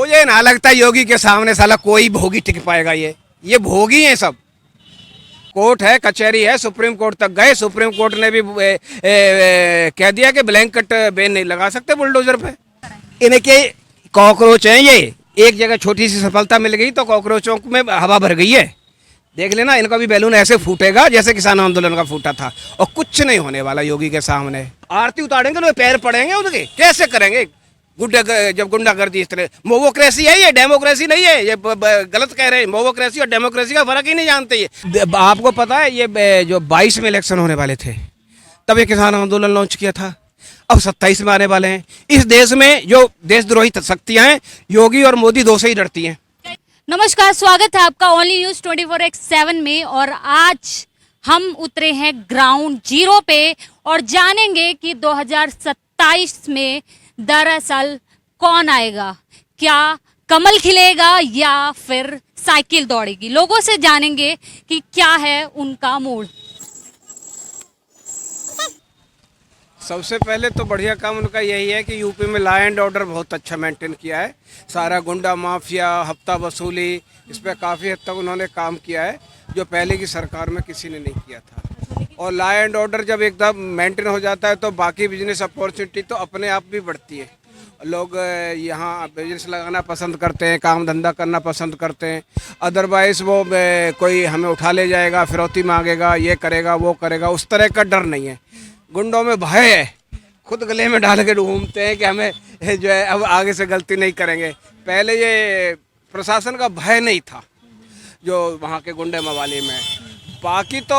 मुझे ना लगता योगी के सामने साला कोई भोगी टिक पाएगा। ये भोगी हैं सब। कोर्ट है, कचहरी है, सुप्रीम कोर्ट तक गए, सुप्रीम कोर्ट ने भी कह दिया कि ब्लैंकेट बैन नहीं लगा सकते बुलडोजर पे। इनके कॉकरोच हैं ये, एक जगह छोटी सी सफलता मिल गई तो कॉकरोचों में हवा भर गई है। देख लेना, इनका भी बैलून ऐसे फूटेगा जैसे किसान आंदोलन का फूटा था, और कुछ नहीं होने वाला योगी के सामने। आरती उतारेंगे तो पैर पड़ेंगे उनके, कैसे करेंगे? जब गुंडागर्दी इस तरह, मोवोक्रेसी है ये, डेमोक्रेसी नहीं है ये। गलत कह रहे हैं, मोवोक्रेसी और डेमोक्रेसी का फर्क ही नहीं जानते ये। आपको पता है ये जो 22 में इलेक्शन होने वाले थे तब ये किसान आंदोलन लॉन्च किया था, अब 27 में आने वाले हैं। इस देश में जो देशद्रोही शक्तियां हैं, योगी और मोदी दो से ही डरती हैं। नमस्कार, स्वागत है आपका ओनली न्यूज 24x7 में। और आज हम उतरे हैं ग्राउंड जीरो पे और जानेंगे कि 2027 में दरअसल कौन आएगा, क्या कमल खिलेगा या फिर साइकिल दौड़ेगी। लोगों से जानेंगे कि क्या है उनका मूड। सबसे पहले तो बढ़िया काम उनका यही है कि यूपी में लॉ एंड ऑर्डर बहुत अच्छा मेंटेन किया है। सारा गुंडा माफिया, हफ्ता वसूली, इस पर काफ़ी हद तक उन्होंने काम किया है जो पहले की सरकार में किसी ने नहीं किया था। और लॉ एंड ऑर्डर जब एकदम मेंटेन हो जाता है तो बाकी बिजनेस अपॉर्चुनिटी तो अपने आप भी बढ़ती है। लोग यहाँ बिजनेस लगाना पसंद करते हैं, काम धंधा करना पसंद करते हैं। अदरवाइज़ वो कोई हमें उठा ले जाएगा, फिरौती मांगेगा, ये करेगा वो करेगा, उस तरह का डर नहीं है। गुंडों में भय है, खुद गले में डाल के घूमते हैं कि हमें जो है अब आगे से गलती नहीं करेंगे। पहले ये प्रशासन का भय नहीं था जो वहाँ के गुंडे मवाली में। बाकी तो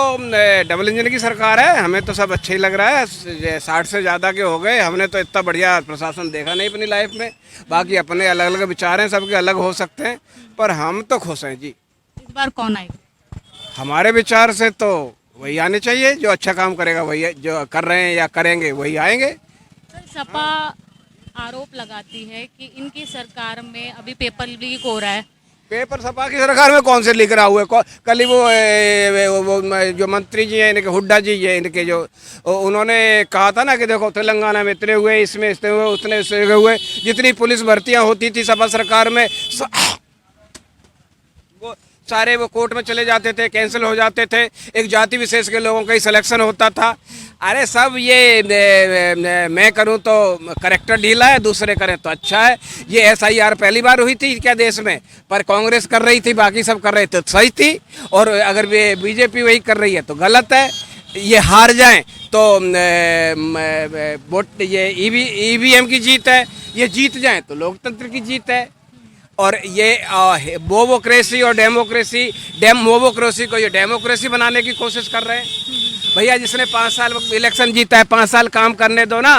डबल इंजन की सरकार है, हमें तो सब अच्छा ही लग रहा है। 60 से ज़्यादा के हो गए, हमने तो इतना बढ़िया प्रशासन देखा नहीं अपनी लाइफ में। बाकी अपने अलग अलग विचार हैं, सबके अलग हो सकते हैं, पर हम तो खुश हैं जी। इस बार कौन आएगा? हमारे विचार से तो वही आने चाहिए जो अच्छा काम करेगा, वही जो कर रहे हैं या करेंगे वही आएंगे। सपा आरोप लगाती है कि इनकी सरकार में अभी पेपर लीक हो रहा है। पेपर सपा की सरकार में कौन से लिख रहा हुआ है? कल ही वो जो मंत्री जी हैं इनके, हुड्डा जी हैं इनके, जो उन्होंने कहा था ना कि देखो तेलंगाना में इतने हुए, इसमें इतने हुए, उतने हुए। जितनी पुलिस भर्तियां होती थी सपा सरकार में वो सारे वो कोर्ट में चले जाते थे, कैंसिल हो जाते थे। एक जाति विशेष के लोगों का ही सिलेक्शन होता था। अरे सब ये मैं करूं तो करेक्टर ढीला है, दूसरे करें तो अच्छा है। ये SIR पहली बार हुई थी क्या देश में? पर कांग्रेस कर रही थी, बाकी सब कर रहे थे तो सही थी। और अगर बीजेपी वही कर रही है तो गलत है। ये हार जाएं तो वोट ये EVM की जीत है, ये जीत जाएं तो लोकतंत्र की जीत है। और ये मोवोक्रेसी और मोवोक्रेसी को ये डेमोक्रेसी बनाने की कोशिश कर रहे हैं। भैया जिसने 5 साल इलेक्शन जीता है, 5 साल काम करने दो ना।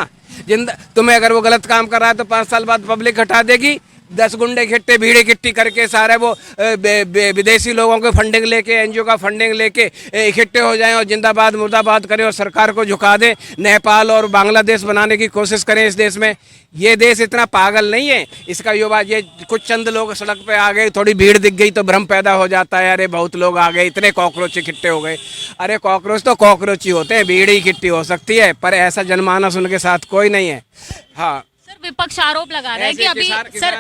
तुम्हें अगर वो गलत काम कर रहा है तो 5 साल बाद पब्लिक हटा देगी। 10 गुंडे इकट्ठे भीड़ इकट्ठी करके सारे वो विदेशी लोगों के फंडिंग लेके, NGO का फंडिंग लेके इकट्ठे हो जाएं और जिंदाबाद मुर्दाबाद करें और सरकार को झुका दें, नेपाल और बांग्लादेश बनाने की कोशिश करें इस देश में। ये देश इतना पागल नहीं है। इसका युवा, ये कुछ चंद लोग सड़क पे आ गए, थोड़ी भीड़ दिख गई तो भ्रम पैदा हो जाता है, अरे बहुत लोग आ गए, इतने कॉकरोच इकट्ठे हो गए। अरे कॉकरोच तो कॉकरोच ही होते हैं, भीड़ ही इकट्ठी हो सकती है, पर ऐसा जनमानस उनके साथ कोई नहीं है। हाँ, विपक्ष आरोप लगा रहा है कि अभी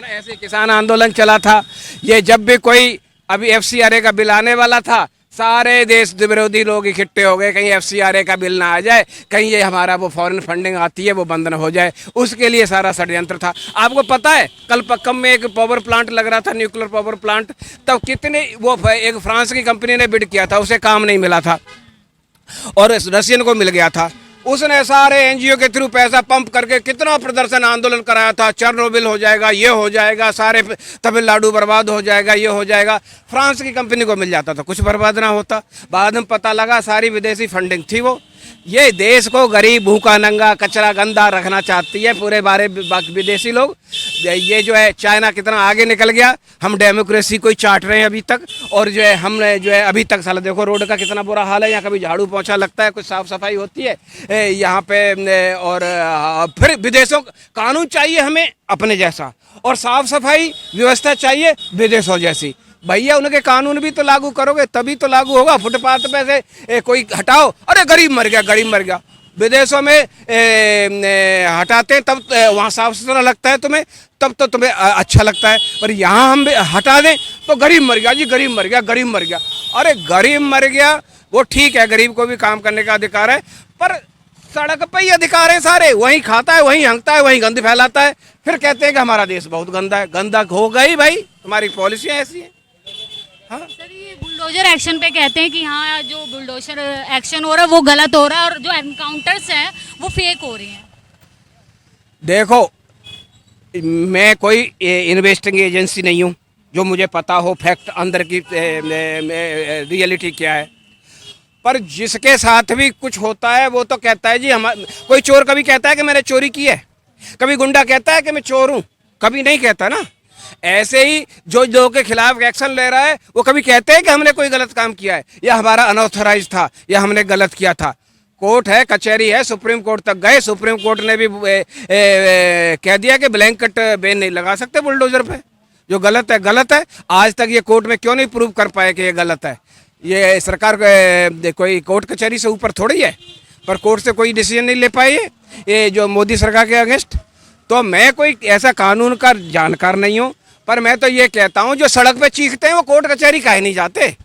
ऐसे किसान आंदोलन चला था। ये जब भी कोई अभी FCRA का बिल आने वाला था, सारे देश विरोधी लोग इकट्ठे हो गए, कहीं FCRA का बिल ना आ जाए, कहीं ये हमारा वो फॉरेन फंडिंग आती है वो बंद न हो जाए। उसके लिए सारा षड्यंत्र था। आपको पता है कल पक्कम में एक पावर प्लांट लग रहा था, न्यूक्लियर पावर प्लांट, तब कितने वो एक फ्रांस की कंपनी ने बिड किया था, उसे काम नहीं मिला था और रशियन को मिल गया था। उसने सारे NGO के थ्रू पैसा पंप करके कितना प्रदर्शन आंदोलन कराया था, चेरनोबिल हो जाएगा, ये हो जाएगा, सारे तमिलनाडु बर्बाद हो जाएगा, ये हो जाएगा। फ्रांस की कंपनी को मिल जाता था, कुछ बर्बाद ना होता। बाद में पता लगा सारी विदेशी फंडिंग थी वो। ये देश को गरीब, भूखा, नंगा, कचरा, गंदा रखना चाहती है पूरे बारे विदेशी लोग। ये जो है चाइना कितना आगे निकल गया, हम डेमोक्रेसी को ही चाट रहे हैं अभी तक। और जो है हमने जो है अभी तक साला देखो रोड का कितना बुरा हाल है। यहाँ कभी झाड़ू पोंछा लगता है, कुछ साफ सफाई होती है यहाँ पे। और फिर विदेशों कानून चाहिए हमें अपने जैसा, और साफ सफाई व्यवस्था चाहिए विदेशों जैसी। भैया उनके कानून भी तो लागू करोगे तभी तो लागू होगा। फुटपाथ पे से कोई हटाओ, अरे गरीब मर गया, गरीब मर गया। विदेशों में हटाते हैं तब वहाँ साफ सुथरा लगता है तुम्हें, तब तो तुम्हें अच्छा लगता है। पर यहाँ हम हटा दें तो गरीब मर गया जी, गरीब मर गया, गरीब मर गया। अरे गरीब मर गया वो ठीक है, गरीब को भी काम करने का अधिकार है, पर सड़क पे ही अधिकार है सारे। वहीं खाता है, वहीं हंगता है, वहीं गंद फैलाता है, फिर कहते हैं कि हमारा देश बहुत गंदा है। गंदा हो गई भाई, तुम्हारी पॉलिसियाँ ऐसी हैं। हाँ सर ये बुलडोजर एक्शन पे कहते हैं कि हाँ जो बुलडोजर एक्शन हो रहा है वो गलत हो रहा है और जो एनकाउंटर्स हैं वो फेक हो रही हैं। देखो, मैं कोई इन्वेस्टिंग एजेंसी नहीं हूँ जो मुझे पता हो फैक्ट अंदर की रियलिटी क्या है। पर जिसके साथ भी कुछ होता है वो तो कहता है जी हम, कोई चोर कभी कहता है कि मैंने चोरी की है, कभी गुंडा कहता है कि मैं चोर हूँ, कभी नहीं कहता ना। ऐसे ही जो लोगों के खिलाफ एक्शन ले रहा है वो कभी कहते हैं कि हमने कोई गलत काम किया है, या हमारा अनऑथराइज था, या हमने गलत किया था। कोर्ट है, कचहरी है, सुप्रीम कोर्ट तक गए, सुप्रीम कोर्ट ने भी कह दिया कि ब्लैंकेट बैन नहीं लगा सकते बुलडोजर पे। जो गलत है गलत है। आज तक ये कोर्ट में क्यों नहीं प्रूव कर पाए कि ये गलत है? ये सरकार कोई कोर्ट कचहरी से ऊपर थोड़ी है, पर कोर्ट से कोई डिसीजन नहीं ले पाई है ये जो मोदी सरकार के अगेंस्ट। तो मैं कोई ऐसा कानून का जानकार नहीं हूँ, पर मैं तो ये कहता हूँ जो सड़क पे चीखते हैं वो कोर्ट कचहरी काहे नहीं जाते,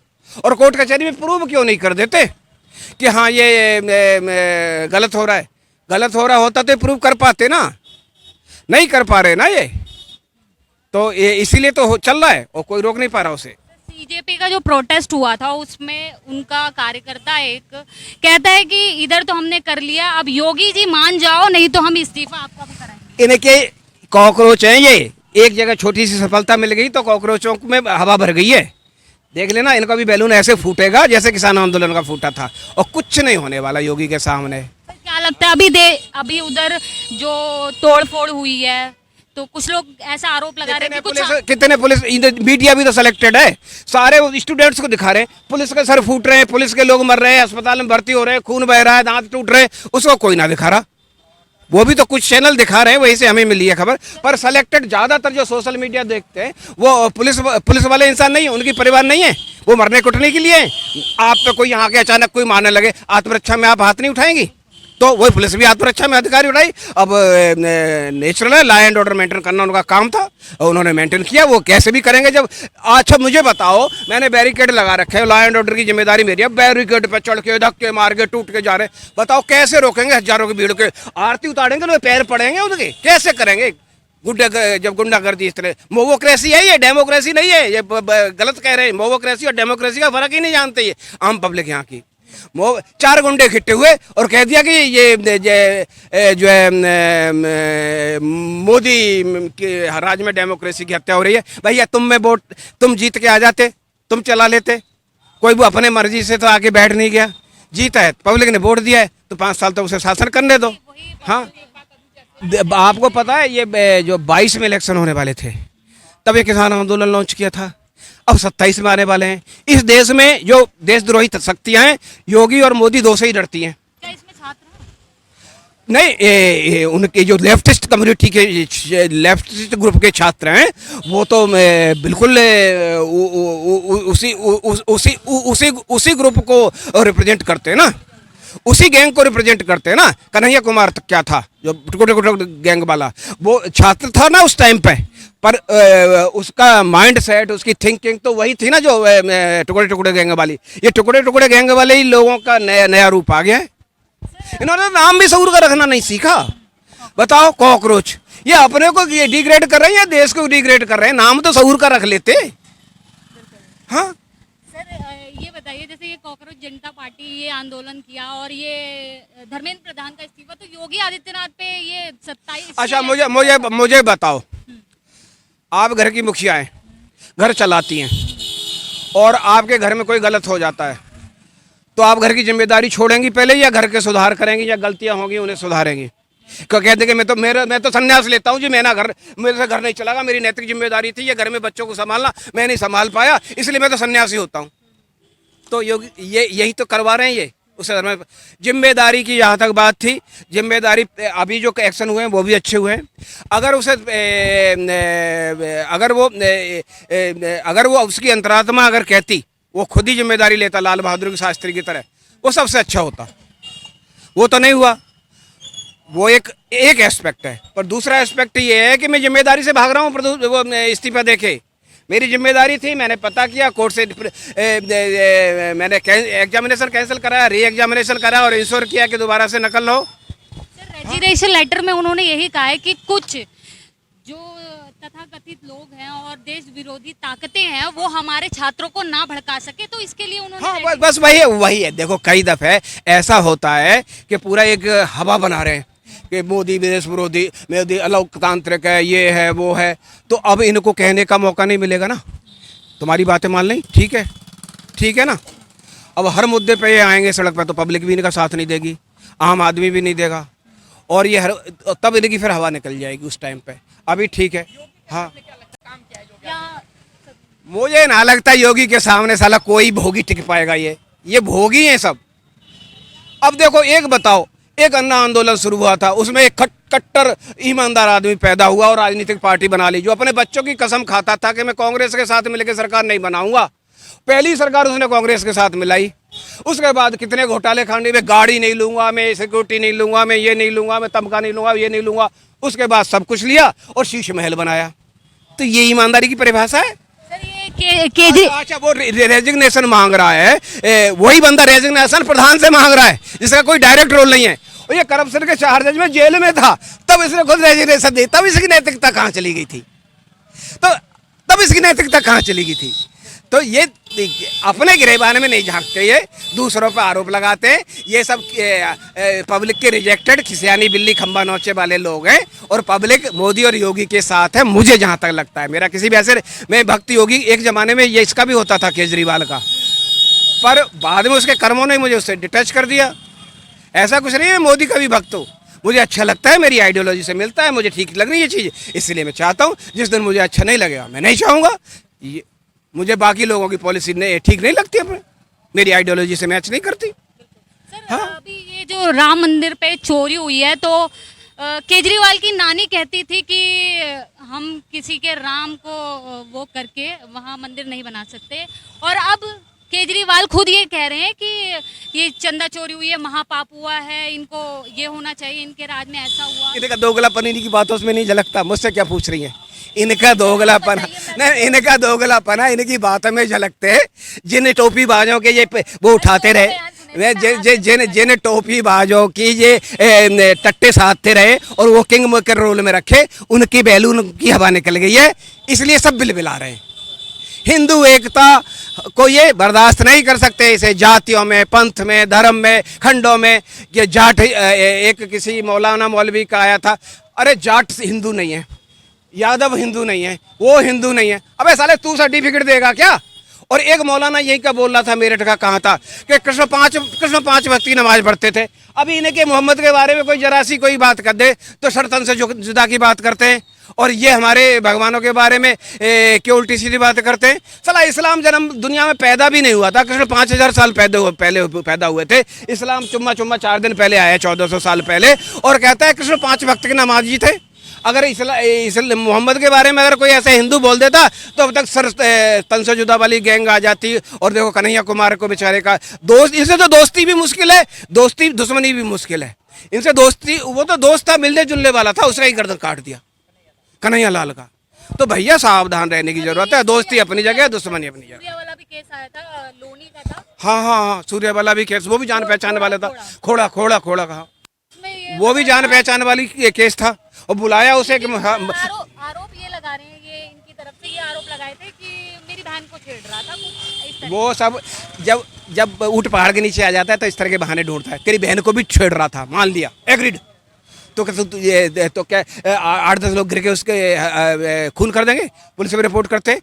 और कोर्ट कचहरी में प्रूव क्यों नहीं कर देते कि हाँ ये गलत हो रहा है। गलत हो रहा होता तो प्रूव कर पाते ना, नहीं कर पा रहे ना ये, तो ये इसीलिए तो चल रहा है और कोई रोक नहीं पा रहा उसे। बीजेपी का जो प्रोटेस्ट हुआ था उसमें उनका कार्यकर्ता एक कहता है कि इधर तो हमने कर लिया, अब योगी जी मान जाओ नहीं तो हम इस्तीफा आपका भी कराएंगे। इनके कॉकरोच हैं ये, एक जगह छोटी सी सफलता मिल गई तो कॉकरोचों में हवा भर गई है। देख लेना, इनका भी बैलून ऐसे फूटेगा जैसे किसान आंदोलन का फूटा था, और कुछ नहीं होने वाला योगी के सामने। क्या लगता है अभी उधर जो तोड़ फोड़ हुई है तो कुछ लोग ऐसा आरोप लगा रहे हैं कि कितने पुलिस, मीडिया भी तो सिलेक्टेड है, सारे स्टूडेंट्स को दिखा रहे हैं, पुलिस के सर फूट रहे हैं, पुलिस के लोग मर रहे हैं, अस्पताल में भर्ती हो रहे हैं, खून बह रहा है, दांत टूट रहे हैं, उसको कोई ना दिखा रहा। वो भी तो कुछ चैनल दिखा रहे हैं, वहीं से हमें मिली है खबर। पर सिलेक्टेड ज्यादातर जो सोशल मीडिया देखते हैं वो पुलिस वाले इंसान नहीं है, उनकी परिवार नहीं है, वो मरने कुटने के लिए। आप पे कोई यहाँ के अचानक कोई मारने लगे, आत्मरक्षा में आप हाथ नहीं उठाएंगी, तो वही पुलिस भी आत्मरक्षा में अधिकारी उठाई। अब नेचुरल है, लॉ एंड ऑर्डर मेंटेन करना उनका काम था और उन्होंने मेंटेन किया। वो कैसे भी करेंगे जब, अच्छा मुझे बताओ, मैंने बैरिकेड लगा रखे है, लॉ एंड ऑर्डर की जिम्मेदारी मेरी है, बैरिकेड पे चढ़ के धक्के मार के टूट के जा रहे, बताओ कैसे रोकेंगे हजारों की भीड़ के? आरती उतारेंगे तो पैर पड़ेंगे उनके, कैसे करेंगे? जब गुंडागर्दी इस तरह, मोवोक्रेसी है ये, डेमोक्रेसी नहीं है ये, गलत कह रहे हैं। मोवोक्रेसी और डेमोक्रेसी का फर्क ही नहीं जानते ये आम पब्लिक यहाँ की। चार गुंडे इकट्ठे हुए और कह दिया कि ये जो है मोदी के राज में डेमोक्रेसी की हत्या हो रही है। भैया तुम जीत के आ जाते, तुम चला लेते, कोई वो अपने मर्जी से तो आके बैठ नहीं गया, जीता है, पब्लिक ने वोट दिया है, तो 5 साल तो उसे शासन करने दो। हाँ, आपको पता है ये जो 22 में इलेक्शन होने वाले थे तब ये किसान आंदोलन लॉन्च किया था, अब 27 में आने वाले हैं। इस देश में जो देशद्रोही शक्तियां हैं, योगी और मोदी दो से ही डरती हैं। क्या इसमें छात्र नहीं, उनके जो लेफ्टिस्ट कम्युनिटी के लेफ्टिस्ट ग्रुप के छात्र हैं वो तो बिल्कुल उसी ग्रुप को रिप्रेजेंट करते हैं ना, उसी गैंग को रिप्रेजेंट करते हैं ना। कन्हैया कुमार तक क्या था जो टुकड़े गैंग वाला, वो छात्र था ना उस टाइम पे, पर उसका माइंड सेट, उसकी थिंकिंग तो वही थी ना जो टुकड़े गैंग वाली। ये टुकड़े गैंग वाले ही लोगों का नया रूप आ गया है। इन्होंने नाम भी शऊर का रखना नहीं सीखा। बताओ, कॉकरोच, ये अपने को ये डिग्रेड कर रहे हैं या देश को डिग्रेड कर रहे हैं? नाम तो शऊर का रख लेते। हाँ सर ये बताइए, जैसे ये कॉकरोच जनता पार्टी ये आंदोलन किया और ये धर्मेंद्र प्रधान का इस्तीफा, तो योगी आदित्यनाथ पे ये 27। अच्छा मुझे बताओ, आप घर की मुखिया हैं, घर चलाती हैं, और आपके घर में कोई गलत हो जाता है तो आप घर की जिम्मेदारी छोड़ेंगी पहले, या घर के सुधार करेंगी, या गलतियां होंगी उन्हें सुधारेंगी? क्यों कहते कि मैं तो संन्यास लेता हूं जी, मेरे से घर नहीं चलेगा, मेरी नैतिक जिम्मेदारी थी ये घर में बच्चों को संभालना, मैं नहीं संभाल पाया इसलिए मैं तो सन्यासी होता हूं। तो यही तो करवा रहे हैं ये उसे जिम्मेदारी की। जहाँ तक बात थी जिम्मेदारी, अभी जो एक्शन हुए हैं वो भी अच्छे हुए हैं। अगर वो उसकी अंतरात्मा अगर कहती, वो खुद ही जिम्मेदारी लेता लाल बहादुर शास्त्री की तरह, वो सबसे अच्छा होता। वो तो नहीं हुआ। वो एक एक एस्पेक्ट है, पर दूसरा एस्पेक्ट ये है कि मैं जिम्मेदारी से भाग रहा हूँ। वो इस्तीफा देके मेरी जिम्मेदारी थी, मैंने पता किया, कोर्ट से मैंने एग्जामिनेशन कैंसिल कराया, री एग्जामिनेशन कराया और इंश्योर किया कि दोबारा से नकल हो। सर रेजिग्नेशन लेटर में उन्होंने यही कहा है कि कुछ जो तथाकथित लोग हैं और देश विरोधी ताकतें हैं वो हमारे छात्रों को ना भड़का सके, तो इसके लिए उन्होंने हाँ बस वही है। देखो कई दफे ऐसा होता है कि पूरा एक हवा बना रहे हैं कि मोदी देश विरोधी, मोदी लोकतांत्रिक है, ये है वो है, तो अब इनको कहने का मौका नहीं मिलेगा ना। तुम्हारी बातें मान लें, ठीक है ना। अब हर मुद्दे पे ये आएंगे सड़क पर तो पब्लिक भी इनका साथ नहीं देगी, आम आदमी भी नहीं देगा, और ये तब इनकी फिर हवा निकल जाएगी उस टाइम पे। अभी ठीक है। हाँ, मुझे ना लगता योगी के सामने साला कोई भोगी टिक पाएगा। ये भोगी हैं सब। अब देखो एक बताओ, एक अन्ना आंदोलन शुरू हुआ था, उसमें एक कट्टर ईमानदार आदमी पैदा हुआ और राजनीतिक पार्टी बना ली, जो अपने बच्चों की कसम खाता था कि मैं कांग्रेस के साथ मिलकर सरकार नहीं बनाऊंगा। पहली सरकार उसने कांग्रेस के साथ मिलाई। उसके बाद कितने घोटाले खाने में, गाड़ी नहीं लूंगा मैं, सिक्योरिटी नहीं लूंगा मैं, ये नहीं लूंगा मैं, तमका नहीं लूंगा, ये नहीं लूंगा। उसके बाद सब कुछ लिया और शीश महल बनाया। तो ये ईमानदारी की परिभाषा है। अच्छा वो रेजिग्नेशन मांग रहा है, वही बंदा रेजिग्नेशन प्रधान से मांग रहा है जिसका कोई डायरेक्ट रोल नहीं है। और ये करप्शन के चार्जेज में जेल में था, तब इसने खुद रेजिग्नेशन दी। तब इसकी नैतिकता कहाँ चली गई थी? तो ये अपने गिरेबान में नहीं झांकते, ये दूसरों पर आरोप लगाते हैं। ये सब पब्लिक के रिजेक्टेड खिसियानी बिल्ली खंबा नोचे वाले लोग हैं, और पब्लिक मोदी और योगी के साथ है। मुझे जहां तक लगता है, मेरा किसी भी ऐसे, मैं भक्त योगी एक जमाने में ये इसका भी होता था, केजरीवाल का, पर बाद में उसके कर्मों ने मुझे उससे डिटैच कर दिया। ऐसा कुछ नहीं है, मोदी का भी भक्त हूँ, मुझे अच्छा लगता है, मेरी आइडियोलॉजी से मिलता है, मुझे ठीक लग रही है चीज़, इसलिए मैं चाहता हूँ। जिस दिन मुझे अच्छा नहीं लगेगा मैं नहीं चाहूँगा। मुझे बाकी लोगों की पॉलिसी नहीं ठीक नहीं लगती, अपने मेरी आइडियोलॉजी से मैच नहीं करती। सर हाँ? अभी ये जो राम मंदिर पे चोरी हुई है, तो केजरीवाल की नानी कहती थी कि हम किसी के राम को वो करके वहाँ मंदिर नहीं बना सकते, और अब केजरीवाल खुद ये कह रहे हैं कि ये चंदा चोरी हुई है, महापाप हुआ है, इनको ये होना चाहिए, इनके राज में ऐसा हुआ। इनका दोगलापन इनकी बातों में नहीं झलकता। मुझसे क्या पूछ रही हैं? इनका दोगलापन नहीं, इनका दोगलापन इनकी बातों में झलकते हैं। जिन टोपी बाजों के ये वो उठाते रहे, जिन टोपी बाजों की ये टट्टे साधते रहे और वो किंग मेकर रोल में रखे, उनकी बैलून की हवा निकल गई है, इसलिए सब बिलबिला रहे हैं। हिंदू एकता को ये बर्दाश्त नहीं कर सकते। इसे जातियों में, पंथ में, धर्म में, खंडों में, ये जाट, एक किसी मौलाना मौलवी का आया था, अरे जाट हिंदू नहीं है, यादव हिंदू नहीं है, वो हिंदू नहीं है। अबे साले तू सर्टिफिकेट देगा क्या? और एक मौलाना यही का बोल रहा था, मेरठ का कहा था कि कृष्ण पांच वक्त की नमाज पढ़ते थे। अभी इनके मोहम्मद के बारे में कोई जरा सी कोई बात कर दे तो शर्तन से जुदा की बात करते हैं, और ये हमारे भगवानों के बारे में क्यों उल्टी सीधी बात करते हैं। साला इस्लाम जन्म दुनिया में पैदा भी नहीं हुआ था, कृष्ण 5000 साल पहले पैदा हुए थे। इस्लाम चुम्मा 4 दिन पहले आया, 1400 साल पहले, और कहता है कृष्ण 5 वक्त के नमाजी थे। अगर मोहम्मद के बारे में अगर कोई ऐसा हिंदू बोल देता तो अब तक तन से जुदा वाली गैंग आ जाती। और देखो कन्हैया कुमार को बेचारे का दोस्त, इनसे तो दोस्ती भी मुश्किल है, दोस्ती दुश्मनी भी मुश्किल है। इनसे दोस्ती, वो तो दोस्त था, मिलने जुलने वाला था, उसका ही गर्दन काट दिया कन्हैया लाल का। तो भैया सावधान रहने की जरूरत है। दोस्ती अपनी जगह, दुश्मनी अपनी जगह। सूर्या वाला भी केस आया था, लोनी का था। हाँ, सूर्या वाला भी केस, वो भी जान पहचान वाला था, खोड़ा कहा, वो भी जान पहचान वाली केस था। और बुलाया उसे कि आरोप ये लगा रहे हैं, ये इनकी तरफ से ये आरोप लगाए थे कि मेरी बहन को छेड़ रहा था, कुछ इस तरह। वो सब जब ऊंट पहाड़ के नीचे आ जाता है तो इस तरह के बहाने ढूंढता है। तेरी बहन को भी छेड़ रहा था, मान लिया, एग्रीड, तो क्या 8-10 लोग गिर के उसके खून कर देंगे, पुलिस में रिपोर्ट करते,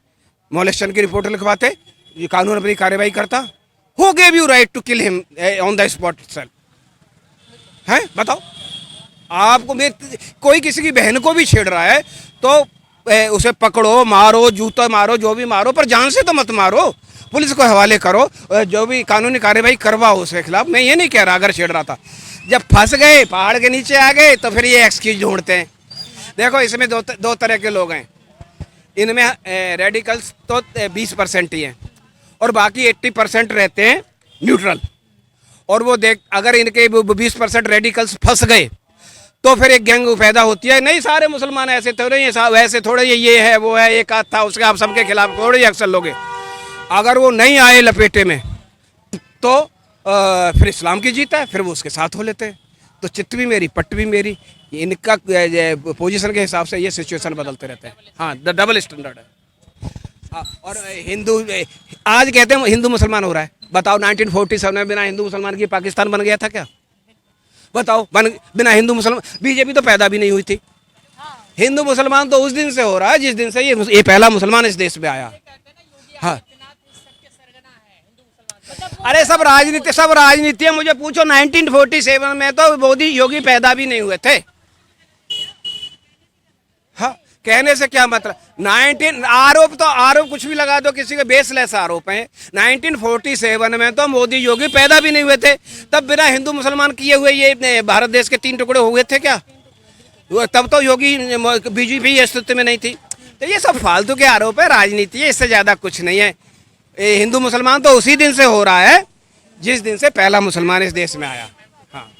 मोलेस्शन की रिपोर्ट लिखवाते, ये कानून अपनी कार्रवाई करता। Who gave you right to kill him on the spot itself? हैं, बताओ। आपको कोई किसी की बहन को भी छेड़ रहा है तो उसे पकड़ो, मारो, जूता मारो, जो भी मारो, पर जान से तो मत मारो, पुलिस को हवाले करो, जो भी कानूनी कार्रवाई करवाओ उसके खिलाफ। मैं ये नहीं कह रहा अगर छेड़ रहा था। जब फंस गए, पहाड़ के नीचे आ गए, तो फिर ये एक्सक्यूज ढूंढते हैं। देखो इसमें दो तरह के लोग हैं। इनमें रेडिकल्स तो 20% ही हैं और बाकी 80% रहते हैं न्यूट्रल। और वो देख अगर इनके 20% रेडिकल्स फंस गए तो फिर एक गैंग पैदा होती है। नहीं सारे मुसलमान ऐसे थोड़े हैं, वैसे थोड़े ये है वो है, एक आध था उसके आप सबके खिलाफ थोड़े ही एक्शन लोगे। अगर वो नहीं आए लपेटे में तो फिर इस्लाम की जीत है, फिर वो उसके साथ हो लेते हैं। तो चित्त भी मेरी पट्ट भी मेरी, इनका पोजीशन के हिसाब से ये सिचुएशन बदलते रहते हैं। हाँ, डबल स्टैंडर्ड है। हाँ, और हिंदू आज कहते हैं हिंदू मुसलमान हो रहा है। बताओ 1947 में बिना हिंदू मुसलमान की पाकिस्तान बन गया था क्या? बताओ, बिना हिंदू मुसलमान बीजेपी तो पैदा भी नहीं हुई थी। हिंदू मुसलमान तो उस दिन से हो रहा है जिस दिन से ये पहला मुसलमान इस देश में आया। हाँ, अरे सब राजनीति है। मुझे पूछो 1947 में तो मोदी योगी पैदा भी नहीं हुए थे। हाँ, कहने से क्या मतलब? आरोप कुछ भी लगा दो, किसी के बेसलेस आरोप है। 1947 में तो मोदी योगी पैदा भी नहीं हुए थे। तब बिना हिंदू मुसलमान किए हुए ये भारत देश के 3 टुकड़े हुए थे क्या? तब तो योगी बीजेपी अस्तित्व में नहीं थी। तो ये सब फालतू के आरोप है, राजनीति है, इससे ज्यादा कुछ नहीं है। हिंदू मुसलमान तो उसी दिन से हो रहा है जिस दिन से पहला मुसलमान इस देश में आया। हाँ।